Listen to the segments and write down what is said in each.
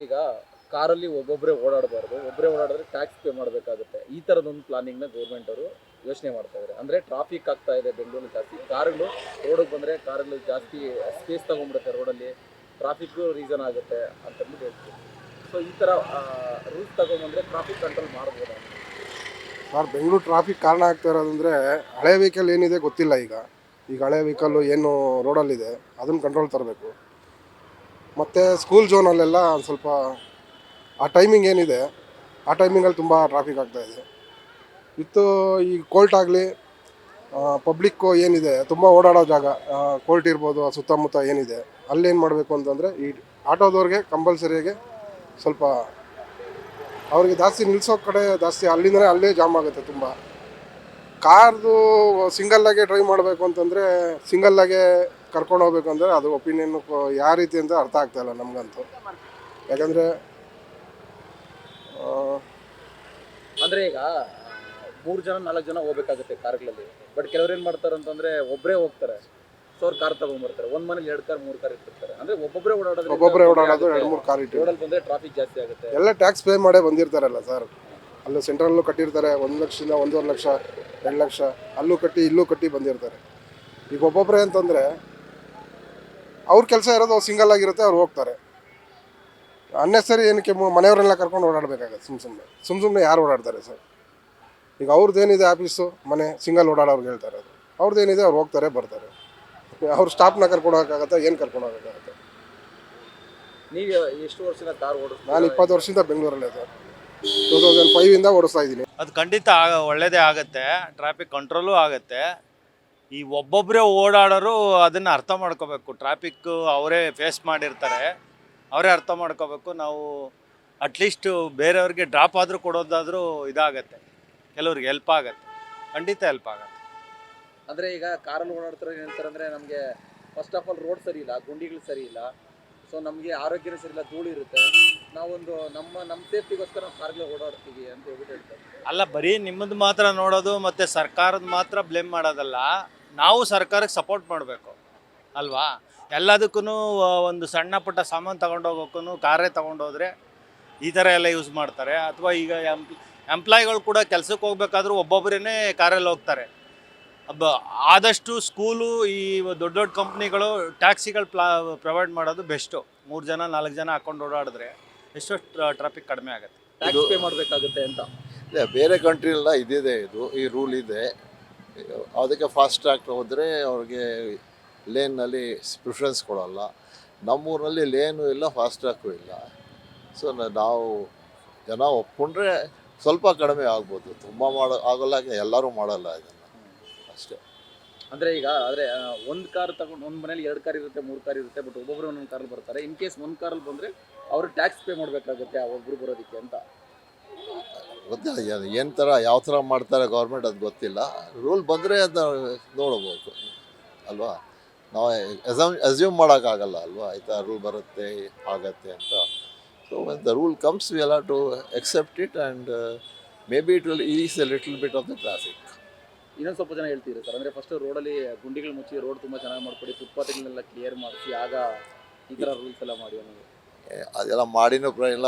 ಈಗ ಕಾರಲ್ಲಿ ಒಬ್ಬೊಬ್ಬರೇ ಓಡಾಡಬಾರ್ದು, ಒಬ್ಬರೇ ಓಡಾಡಿದ್ರೆ ಟ್ಯಾಕ್ಸ್ ಪೇ ಮಾಡಬೇಕಾಗುತ್ತೆ. ಈ ಥರದೊಂದು ಪ್ಲಾನಿಂಗ್ನ ಗೌರ್ಮೆಂಟ್ ಅವರು ಯೋಚನೆ ಮಾಡ್ತಾ ಇದ್ದಾರೆ. ಅಂದರೆ ಟ್ರಾಫಿಕ್ ಆಗ್ತಾ ಇದೆ ಬೆಂಗಳೂರಲ್ಲಿ ಜಾಸ್ತಿ. ಕಾರುಗಳು ರೋಡಿಗೆ ಬಂದರೆ ಕಾರುಗಳು ಜಾಸ್ತಿ ಸ್ಪೇಸ್ ತೊಗೊಂಡ್ಬಿಡುತ್ತೆ ರೋಡಲ್ಲಿ, ಟ್ರಾಫಿಕ್ಕು ರೀಸನ್ ಆಗುತ್ತೆ ಅಂತಂದ್ಬಿಟ್ಟು ಹೇಳ್ತೀವಿ. ಸೊ ಈ ಥರ ರೂಲ್ಸ್ ತಗೊಂಡ್ಬಂದರೆ ಟ್ರಾಫಿಕ್ ಕಂಟ್ರೋಲ್ ಮಾಡ್ಬೋದಾ? ಸರ್, ಬೆಂಗಳೂರು ಟ್ರಾಫಿಕ್ ಕಾರಣ ಆಗ್ತಾ ಇರೋದಂದರೆ ಹಳೆ ವೆಹಿಕಲ್ ಏನಿದೆ ಗೊತ್ತಿಲ್ಲ. ಈಗ ಹಳೆ ವೆಹಿಕಲ್ಲು ಏನು ರೋಡಲ್ಲಿದೆ ಅದನ್ನು ಕಂಟ್ರೋಲ್ ತರಬೇಕು. ಮತ್ತು ಸ್ಕೂಲ್ ಝೋನಲ್ಲೆಲ್ಲ ಒಂದು ಸ್ವಲ್ಪ ಆ ಟೈಮಿಂಗ್ ಏನಿದೆ ಆ ಟೈಮಿಂಗಲ್ಲಿ ತುಂಬ ಟ್ರಾಫಿಕ್ ಆಗ್ತಾಯಿದೆ. ಇತ್ತು ಈ ಕೋರ್ಟ್ ಆಗಲಿ ಪಬ್ಲಿಕ್ಕು ಏನಿದೆ ತುಂಬ ಓಡಾಡೋ ಜಾಗ, ಕೋರ್ಟ್ ಇರ್ಬೋದು, ಸುತ್ತಮುತ್ತ ಏನಿದೆ ಅಲ್ಲೇನು ಮಾಡಬೇಕು ಅಂತಂದರೆ ಈ ಆಟೋದವ್ರಿಗೆ ಕಂಪಲ್ಸರಿಯಾಗಿ ಸ್ವಲ್ಪ ಅವ್ರಿಗೆ ಜಾಸ್ತಿ ನಿಲ್ಲಿಸೋ ಕಡೆ ಜಾಸ್ತಿ, ಅಲ್ಲಿಂದಲೇ ಅಲ್ಲೇ ಜಾಮ್ ಆಗುತ್ತೆ ತುಂಬ. ಕಾರ್ದು ಸಿಂಗಲ್ಲಾಗೆ ಡ್ರೈವ್ ಮಾಡಬೇಕು ಅಂತಂದರೆ ಸಿಂಗಲ್ಲಾಗೆ ಕರ್ಕೊಂಡು ಹೋಗ್ಬೇಕು ಅಂದರೆ ಅದು ಒಪಿನಿಯನ್ನು ಯಾವ ರೀತಿ ಅಂತ ಅರ್ಥ ಆಗ್ತಾಯಿಲ್ಲ ನಮಗಂತೂ. ಯಾಕಂದರೆ ಅಂದರೆ ಈಗ 3 ಜನ 4 ಜನ ಹೋಗ್ಬೇಕಾಗುತ್ತೆ ಕಾರ್ಗಳಲ್ಲಿ. ಬಟ್ ಕೆಲವ್ರು ಏನು ಮಾಡ್ತಾರೆ ಅಂತಂದರೆ ಒಬ್ಬರೇ ಹೋಗ್ತಾರೆ. ಸೊ ಅವ್ರು ಕಾರ್ ತೊಗೊಂಡ್ಬರ್ತಾರೆ. ಒಂದು ಮನೇಲಿ 2 ಕಾರ್ 3 ಕಾರ್ ಇಟ್ಟಿರ್ತಾರೆ. ಅಂದರೆ ಒಬ್ಬೊಬ್ಬರೇ ಓಡಾಡೋದು 2-3 ಕಾರ್ ಇಟ್ಟು ರೋಡಲ್ಲಿ ಬಂದರೆ ಟ್ರಾಫಿಕ್ ಜಾಸ್ತಿ ಆಗುತ್ತೆ. ಎಲ್ಲ ಟ್ಯಾಕ್ಸ್ ಪೇ ಮಾಡೇ ಬಂದಿರ್ತಾರಲ್ಲ ಸರ್. ಅಲ್ಲೂ ಸೆಂಟ್ರಲ್ಲೂ ಕಟ್ಟಿರ್ತಾರೆ, 1 ಲಕ್ಷದಿಂದ 1.5 ಲಕ್ಷ 2 ಲಕ್ಷ ಅಲ್ಲೂ ಕಟ್ಟಿ ಇಲ್ಲೂ ಕಟ್ಟಿ ಬಂದಿರ್ತಾರೆ. ಈಗ ಒಬ್ಬೊಬ್ಬರೇ ಅಂತಂದರೆ ಅವ್ರ ಕೆಲಸ ಇರೋದು ಸಿಂಗಲ್ ಆಗಿರುತ್ತೆ, ಅವ್ರು ಹೋಗ್ತಾರೆ. ಅನ್ನೆಸರಿ ಏನಕ್ಕೆ ಮನೆಯವರೆಲ್ಲ ಕರ್ಕೊಂಡು ಓಡಾಡಬೇಕಾಗತ್ತೆ ಸುಮ್ಮನೆ ಯಾರು ಓಡಾಡ್ತಾರೆ ಸರ್? ಈಗ ಅವ್ರದ್ದೇನಿದೆ ಆಫೀಸು ಮನೆ ಸಿಂಗಲ್ ಓಡಾಡೋರ್ಗೆ ಹೇಳ್ತಾರೆ. ಅದು ಅವ್ರದ್ದೇನಿದೆ ಅವ್ರು ಹೋಗ್ತಾರೆ ಬರ್ತಾರೆ. ಅವ್ರು ಸ್ಟಾಫ್ನ ಕರ್ಕೊಂಡು ಹೋಗೋಕ್ಕಾಗತ್ತೆ? ಏನು ಕರ್ಕೊಂಡು ಹೋಗೋಕ್ಕಾಗತ್ತೆ? ನೀವು ಎಷ್ಟು ವರ್ಷದಿಂದ ಕಾರ್ ಓಡಿಸ್ತೀರಾ? ನಾನು 20 ವರ್ಷದಿಂದ ಬೆಂಗಳೂರಲ್ಲೇ ಸರ್. 2005ಇಂದ ಓಡಿಸ್ತಾ ಇದ್ದೀನಿ. ಅದು ಖಂಡಿತ ಒಳ್ಳೆಯದೇ ಆಗುತ್ತೆ, ಟ್ರಾಫಿಕ್ ಕಂಟ್ರೋಲು ಆಗುತ್ತೆ. ಈ ಒಬ್ಬೊಬ್ಬರೇ ಓಡಾಡೋರು ಅದನ್ನು ಅರ್ಥ ಮಾಡ್ಕೋಬೇಕು. ಟ್ರಾಫಿಕ್ಕು ಅವರೇ ಫೇಸ್ ಮಾಡಿರ್ತಾರೆ, ಅವರೇ ಅರ್ಥ ಮಾಡ್ಕೋಬೇಕು. ನಾವು ಅಟ್ಲೀಸ್ಟು ಬೇರೆಯವ್ರಿಗೆ ಡ್ರಾಪ್ ಆದರೂ ಕೊಡೋದಾದರೂ ಇದಾಗತ್ತೆ, ಕೆಲವ್ರಿಗೆ ಹೆಲ್ಪ್ ಆಗುತ್ತೆ, ಖಂಡಿತ ಹೆಲ್ಪ್ ಆಗುತ್ತೆ. ಅಂದರೆ ಈಗ ಕಾರಲ್ಲಿ ಓಡಾಡ್ತಾರೆ ಏನಂತಾರೆ ಅಂದರೆ ನಮಗೆ ಫಸ್ಟ್ ಆಫ್ ಆಲ್ ರೋಡ್ ಸರಿ ಇಲ್ಲ, ಗುಂಡಿಗಳು ಸರಿ ಇಲ್ಲ. ಸೊ ನಮಗೆ ಆರೋಗ್ಯನೂ ಸರಿ ಇಲ್ಲ, ಧೂಳು ಇರುತ್ತೆ. ನಾವೊಂದು ನಮ್ಮ ಸೇಫ್ಟಿಗೋಸ್ಕರ ನಾವು ಕಾರ್ಗಳು ಓಡಾಡ್ತೀವಿ ಅಂತ ಹೇಳ್ಬಿಟ್ಟು ಹೇಳ್ತಾರೆ. ಅಲ್ಲ, ಬರೀ ನಿಮ್ಮದು ಮಾತ್ರ ನೋಡೋದು ಮತ್ತು ಸರ್ಕಾರದ ಮಾತ್ರ ಬ್ಲೇಮ್ ಮಾಡೋದಲ್ಲ, ನಾವು ಸರ್ಕಾರಕ್ಕೆ ಸಪೋರ್ಟ್ ಮಾಡಬೇಕು ಅಲ್ವಾ? ಎಲ್ಲದಕ್ಕೂ ಒಂದು ಸಣ್ಣ ಪುಟ್ಟ ಸಾಮಾನು ತೊಗೊಂಡೋಗೋಕ್ಕೂ ಕಾರೇ ತೊಗೊಂಡೋದ್ರೆ ಈ ಥರ ಎಲ್ಲ ಯೂಸ್ ಮಾಡ್ತಾರೆ. ಅಥವಾ ಈಗ ಎಂಪ್ಲಾಯಿಗಳು ಕೂಡ ಕೆಲಸಕ್ಕೆ ಹೋಗ್ಬೇಕಾದ್ರೂ ಒಬ್ಬೊಬ್ಬರೇ ಕಾರಲ್ಲಿ ಹೋಗ್ತಾರೆ. ಆದಷ್ಟು ಸ್ಕೂಲು ಈ ದೊಡ್ಡ ದೊಡ್ಡ ಕಂಪ್ನಿಗಳು ಟ್ಯಾಕ್ಸಿಗಳು ಪ್ರೊವೈಡ್ ಮಾಡೋದು ಬೆಸ್ಟು. 3 ಜನ 4 ಜನ ಹಾಕ್ಕೊಂಡು ಓಡಾಡಿದ್ರೆ ಎಷ್ಟೋ ಟ್ರಾಫಿಕ್ ಕಡಿಮೆ ಆಗುತ್ತೆ. ಟ್ಯಾಕ್ಸ್ ಪೇ ಮಾಡಬೇಕಾಗುತ್ತೆ ಅಂತ. ಇಲ್ಲ, ಬೇರೆ ಕಂಟ್ರಿಯೆಲ್ಲ ಇದಿದೆ, ಈ ರೂಲ್ ಇದೆ. ಅದಕ್ಕೆ ಫಾಸ್ಟ್ ಟ್ರ್ಯಾಕ್ ಹೋದರೆ ಅವ್ರಿಗೆ ಲೇನ್ನಲ್ಲಿ ಪ್ರಿಫರೆನ್ಸ್ ಕೊಡೋಲ್ಲ. ನಮ್ಮೂರಿನಲ್ಲಿ ಲೇನು ಇಲ್ಲ, ಫಾಸ್ಟ್ ಟ್ರ್ಯಾಕು ಇಲ್ಲ. ಸೊ ನಾವು ಜನ ಒಪ್ಕೊಂಡ್ರೆ ಸ್ವಲ್ಪ ಕಡಿಮೆ ಆಗ್ಬೋದು. ತುಂಬ ಆಗೋಲ್ಲ, ಎಲ್ಲರೂ ಮಾಡಲ್ಲ ಇದನ್ನು ಅಷ್ಟೇ. ಅಂದರೆ ಈಗ ಒಂದು ಕಾರ್ ತಗೊಂಡು ಒಂದು ಮನೇಲಿ 2 ಕಾರ್ ಇರುತ್ತೆ, 3 ಕಾರ್ ಇರುತ್ತೆ. ಬಟ್ ಒಬ್ಬೊಬ್ಬರು ಒಂದೊಂದು ಕಾರಲ್ಲಿ ಬರ್ತಾರೆ. ಇನ್ ಕೇಸ್ ಒಂದು ಕಾರಲ್ಲಿ ಬಂದರೆ ಅವರು ಟ್ಯಾಕ್ಸ್ ಪೇ ಮಾಡಬೇಕಾಗುತ್ತೆ ಆ ಒಬ್ಬರು ಬರೋದಕ್ಕೆ ಅಂತ. ಗೊತ್ತಿಲ್ಲ ಏನು ಥರ ಯಾವ ಥರ ಮಾಡ್ತಾರೆ ಗೌರ್ಮೆಂಟ್, ಅದು ಗೊತ್ತಿಲ್ಲ. ರೂಲ್ ಬಂದರೆ ಅದನ್ನ ನೋಡ್ಬೋದು ಅಲ್ವಾ? ನಾವು ಅಸ್ಯೂಮ್ ಮಾಡೋಕ್ಕಾಗಲ್ಲ ಅಲ್ವಾ? ಆಯಿತಾ, ರೂಲ್ ಬರುತ್ತೆ ಆಗತ್ತೆ ಅಂತ. So when the rule comes we have to except it and may be it will is a little bit of the traffic. ಇನ್ನೊಂದು ಸ್ವಲ್ಪ ಜನ ಹೇಳ್ತೀರಿ ಸರ್, ಅಂದರೆ ಫಸ್ಟ್ ರೋಡಲ್ಲಿ ಗುಂಡಿಗಳು ಮುಚ್ಚಿ ರೋಡ್ ತುಂಬ ಚೆನ್ನಾಗಿ ಮಾಡಿಕೊಡಿ, ಫುಟ್ಪಾತ್ಗಳನ್ನೆಲ್ಲ ಕ್ಲಿಯರ್ ಮಾಡಿಸಿ, ಆಗ ಈ ಥರ ರೂಲ್ಸ್ ಎಲ್ಲ ಮಾಡಿ ಅನ್ನೋದು. ಅದೆಲ್ಲ ಮಾಡಿನೂ ಇಲ್ಲ.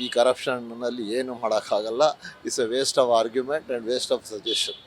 ಈ ಕರಪ್ಷನ್ನಲ್ಲಿ ಏನು ಮಾಡೋಕ್ಕಾಗಲ್ಲ. It's A waste of argument and waste of suggestion.